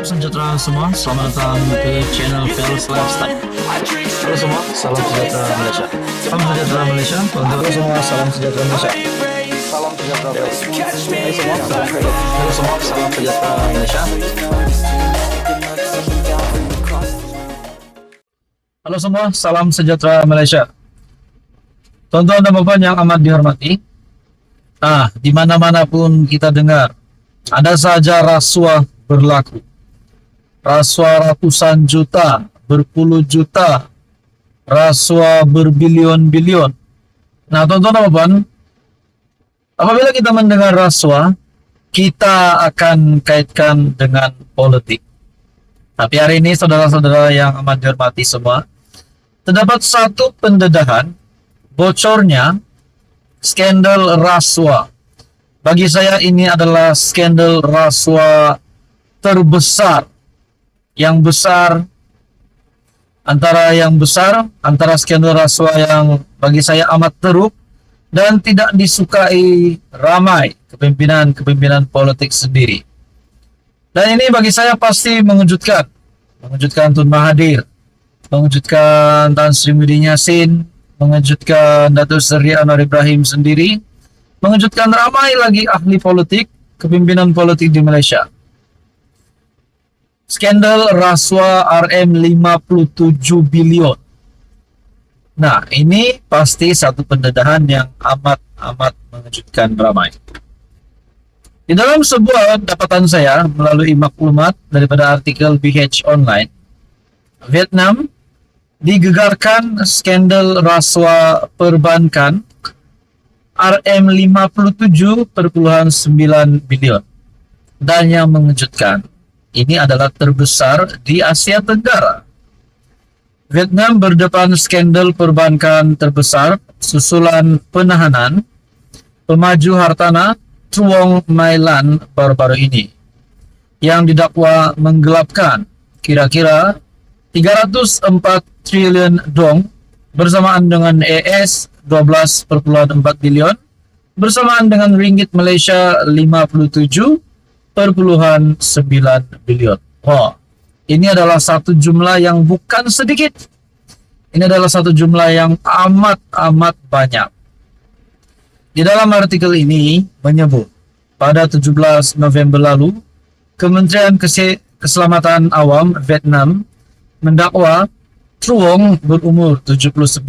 Sejahtera semua, selamat datang ke channel Fels Lifestyle. Halo semua, salam sejahtera Malaysia. Salam sejahtera Malaysia. Halo semua, salam sejahtera Malaysia. Salam sejahtera Malaysia. Halo semua, salam sejahtera Malaysia. Halo semua, salam sejahtera Malaysia. Tuan-tuan dan puan yang amat dihormati, di mana-mana pun kita dengar, ada saja rasuah berlaku. Rasuah ratusan juta, berpuluh juta, rasuah berbilion-bilion. Nah, tuan-tuan dan puan, apabila kita mendengar rasuah, kita akan kaitkan dengan politik. Tapi hari ini, saudara-saudara yang amat dihormati semua, terdapat satu pendedahan, bocornya skandal rasuah. Bagi saya ini adalah skandal rasuah terbesar, yang besar antara skandal rasuah yang bagi saya amat teruk dan tidak disukai ramai kepimpinan politik sendiri. Dan ini bagi saya pasti mengejutkan Tun Mahathir, mengejutkan Tan Sri Muhyiddin Yassin, mengejutkan Datuk Seri Anwar Ibrahim sendiri, mengejutkan ramai lagi ahli politik, kepimpinan politik di Malaysia. Skandal rasuah RM57 bilion. Nah, ini pasti satu pendedahan yang amat mengejutkan ramai. Di dalam sebuah dapatan saya melalui maklumat daripada artikel BH Online, Vietnam digegarkan skandal rasuah perbankan RM57,9 bilion. Dan yang mengejutkan, ini adalah terbesar di Asia Tenggara. Vietnam berdepan skandal perbankan terbesar susulan penahanan pemaju hartanah Truong Mai Lan baru-baru ini, yang didakwa menggelapkan kira-kira 304 triliun dong bersamaan dengan AS 12,4 bilion bersamaan dengan ringgit Malaysia 57,9 bilion. Oh, ini adalah satu jumlah yang bukan sedikit. Ini adalah satu jumlah yang amat banyak. Di dalam artikel ini menyebut pada 17 November lalu, Kementerian Keselamatan Awam Vietnam mendakwa Truong berumur 79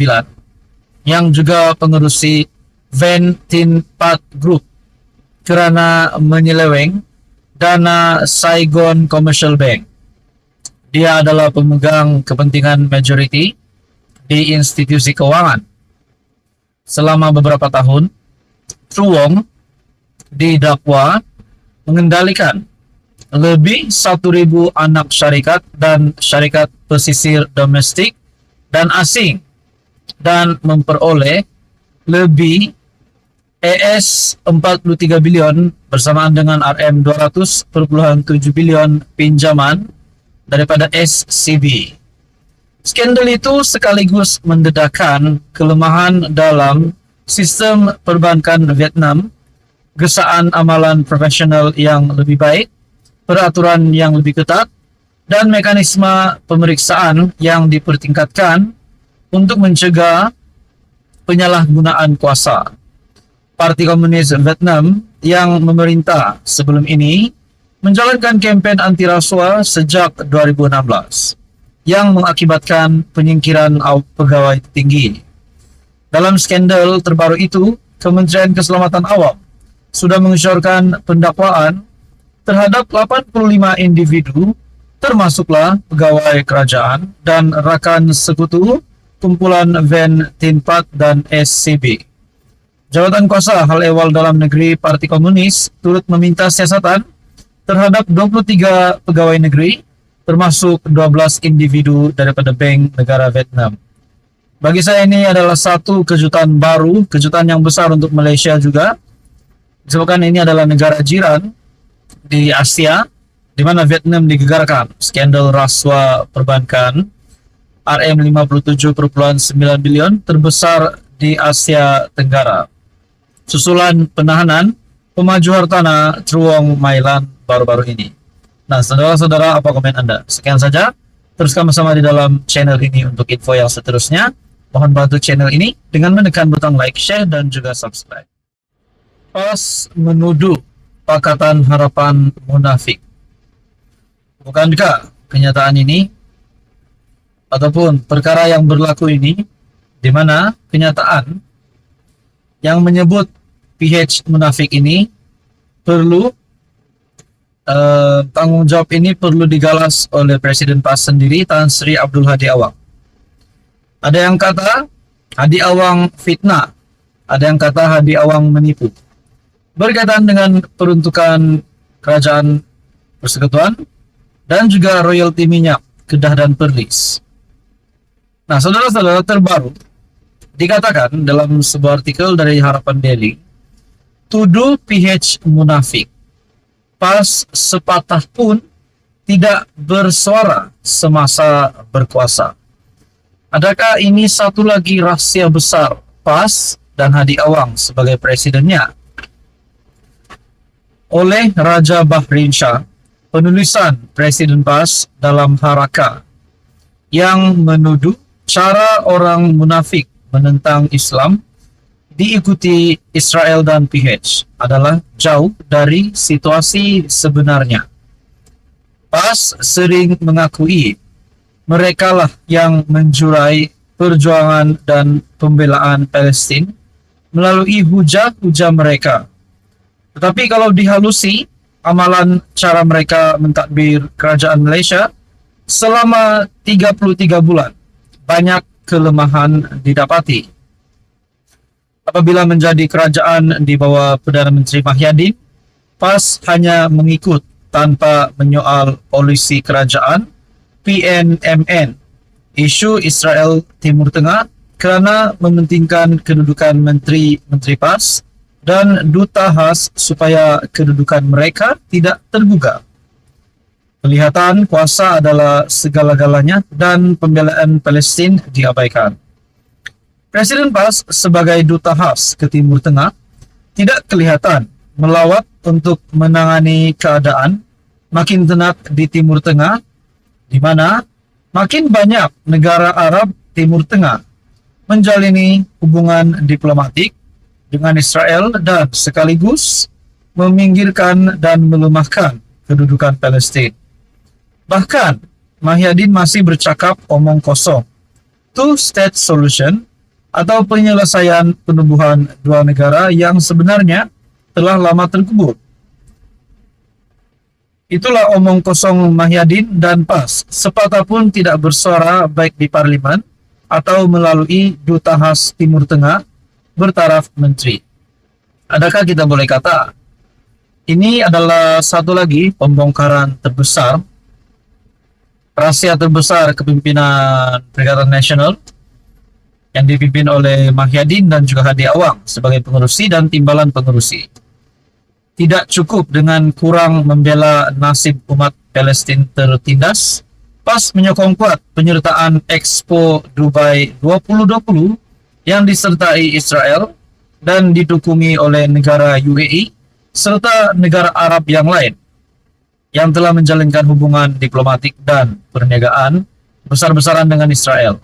yang juga pengerusi Van Tin Pat Group kerana menyeleweng dana Saigon Commercial Bank. Dia adalah pemegang kepentingan majoriti di institusi keuangan. Selama beberapa tahun, Truong didakwa mengendalikan lebih 1.000 anak syarikat dan syarikat pesisir domestik dan asing dan memperoleh lebih AS 43 bilion bersamaan dengan RM 200,7 bilion pinjaman daripada SCB. Skandal itu sekaligus mendedahkan kelemahan dalam sistem perbankan Vietnam, gesaan amalan profesional yang lebih baik, peraturan yang lebih ketat, dan mekanisme pemeriksaan yang dipertingkatkan untuk mencegah penyalahgunaan kuasa. Parti Komunis Vietnam yang memerintah sebelum ini menjalankan kempen anti rasuah sejak 2016 yang mengakibatkan penyingkiran pegawai tinggi. Dalam skandal terbaru itu, Kementerian Keselamatan Awam sudah mengesyorkan pendakwaan terhadap 85 individu, termasuklah pegawai kerajaan dan rakan sekutu kumpulan Van Tin Pat dan SCB. Jabatan Kuasa Hal Ehwal Dalam Negeri Parti Komunis turut meminta siasatan terhadap 23 pegawai negeri, termasuk 12 individu daripada Bank Negara Vietnam. Bagi saya ini adalah satu kejutan baru, kejutan yang besar untuk Malaysia juga, disebabkan ini adalah negara jiran di Asia, di mana Vietnam digegarkan skandal rasuah perbankan RM57,9 bilion terbesar di Asia Tenggara. Susulan penahanan pemaju hartanah Truong Mai Lan baru-baru ini. Nah, saudara-saudara, apa komen Anda? Sekian saja. Teruskan bersama di dalam channel ini untuk info yang seterusnya. Mohon bantu channel ini dengan menekan butang like, share, dan juga subscribe. PAS menuduh Pakatan Harapan munafik. Bukankah kenyataan ini ataupun perkara yang berlaku ini, di mana kenyataan yang menyebut PH munafik ini perlu tanggung jawab ini perlu digalas oleh Presiden PAS sendiri, Tan Sri Abdul Hadi Awang. Ada yang kata Hadi Awang fitnah, ada yang kata Hadi Awang menipu. Berkaitan dengan peruntukan kerajaan persekutuan dan juga royalti minyak, Kedah dan Perlis. Nah, saudara-saudara, terbaru dikatakan dalam sebuah artikel dari Harapan Daily, tuduh PH munafik. PAS sepatah pun tidak bersuara semasa berkuasa. Adakah ini satu lagi rahasia besar PAS dan Hadi Awang sebagai presidennya? Oleh Raja Bahrain Shah, penulisan Presiden PAS dalam Haraka yang menuduh cara orang munafik menentang Islam diikuti Israel dan PH adalah jauh dari situasi sebenarnya. PAS sering mengakui merekalah yang menjurai perjuangan dan pembelaan Palestina melalui hujah-hujah mereka. Tetapi kalau dihalusi amalan cara mereka mentadbir kerajaan Malaysia selama 33 bulan, banyak kelemahan didapati. Apabila menjadi kerajaan di bawah Perdana Menteri Mahyadin, PAS hanya mengikut tanpa menyoal polisi kerajaan PNMN, isu Israel Timur Tengah kerana mementingkan kedudukan menteri-menteri PAS dan duta khas supaya kedudukan mereka tidak tergugah. Kelihatan kuasa adalah segala-galanya dan pembelaan Palestin diabaikan. Presiden PAS sebagai duta khas ke Timur Tengah tidak kelihatan melawat untuk menangani keadaan makin tenat di Timur Tengah, di mana makin banyak negara Arab Timur Tengah menjalini hubungan diplomatik dengan Israel dan sekaligus meminggirkan dan melemahkan kedudukan Palestin. Bahkan, Mahyadin masih bercakap omong kosong, two-state solution atau penyelesaian penubuhan dua negara yang sebenarnya telah lama terkubur. Itulah omong kosong Mahyadin dan PAS, sepatah pun tidak bersuara baik di parlimen atau melalui duta khas Timur Tengah bertaraf menteri. Adakah kita boleh kata ini adalah satu lagi pembongkaran terbesar, rahasia terbesar kepimpinan Perikatan Nasional yang dipimpin oleh Mahyadin dan juga Hadi Awang sebagai pengerusi dan timbalan pengerusi. Tidak cukup dengan kurang membela nasib umat Palestin tertindas, PAS menyokong kuat penyertaan Expo Dubai 2020 yang disertai Israel dan didukungi oleh negara UAE serta negara Arab yang lain yang telah menjalinkan hubungan diplomatik dan perniagaan besar-besaran dengan Israel.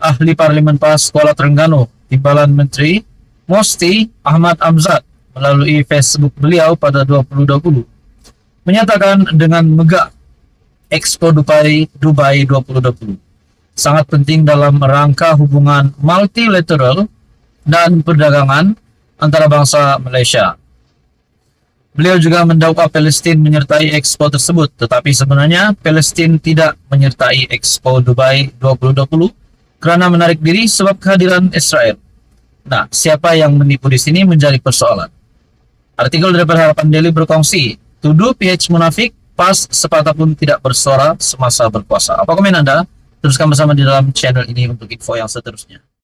Ahli Parlimen PAS Kuala Terengganu, Timbalan Menteri Mosti Ahmad Amzad melalui Facebook beliau pada 2020 menyatakan dengan megah Expo Dubai 2020 sangat penting dalam rangka hubungan multilateral dan perdagangan antara bangsa Malaysia. Beliau juga mendakwa Palestin menyertai Expo tersebut, tetapi sebenarnya Palestin tidak menyertai Expo Dubai 2020 kerana menarik diri sebab kehadiran Israel. Nah, siapa yang menipu di sini menjadi persoalan. Artikel dari Harapan Daily berkongsi, tuduh PH munafik, PAS sepatah pun tidak bersuara semasa berkuasa. Apa komen Anda? Teruskan bersama di dalam channel ini untuk info yang seterusnya.